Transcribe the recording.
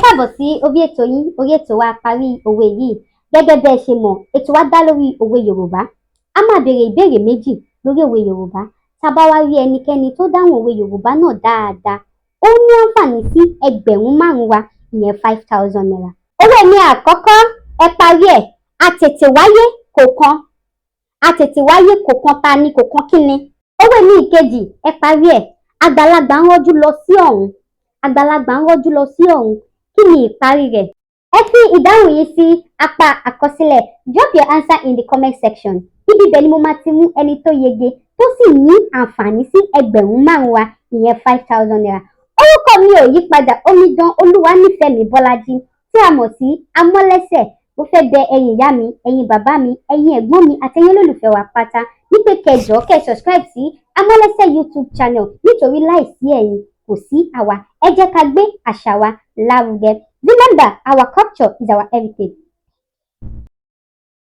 káàbọ̀ sí orí ètò yín, orí ètò wa parí òwe yìí. Gẹ́gẹ́ bẹ́ ẹ ṣe mọ̀, ètò wa dá lórí òwe Yorùbá. A máa béèrè ìbéèrè méjì lórí òwe Yorùbá. Tá a bá wá rí ẹnikẹ́ni tó dáhùn òwe Yorùbá náà dáadáa, ó ní àǹfààní sí ẹgbẹ̀rún márùn-ún wa, ìyẹn 5,000 naira. Òwe mi àkọ́kọ́, ẹ parí ẹ̀. Àtètèwáyé kò kan. Àtètèwáyé kò kan ta ni, kò kan kí ni? Òwe mi ìkejì, ẹ parí ẹ̀. Àgbàlagbà ń rọ́jú lọ sí ọ̀run. Àgbàlagbà ń rọ́jú lọ sí ọ̀run. Kí ni ìparí rẹ̀? Ẹ fi ìdáhùn yìí sí apá àkọsílẹ̀. Drop your answer in the comment section. Ibi bẹ̀ ni mo máa ti mú ẹni tó yege tó sì ní àǹfààní sí ẹgbẹ̀rún márùn-ún wa, ìyẹn 5,000 naira. Orúkọ mi ò yí padà, Omidan Olúwanífẹ̀mí Bọ́lájí tí a mọ̀ sí Amọ́lẹ́sẹ̀. Mo fẹ́ bẹ ẹ̀yin ìyá mi, ẹ̀yin bàbá mi, ẹ̀yin ẹ̀gbọ́n mi àti ẹ̀yin olólùfẹ́ wa pátá ní pé kẹjọ kẹ́ subscribe sí Amọ́lẹ́sẹ̀ YouTube channel nítorí láìsí ẹ̀yin kò sí àwa. Ẹ jẹ́ ká gbé àṣà wa lárugẹ. Remember, our culture is our heritage.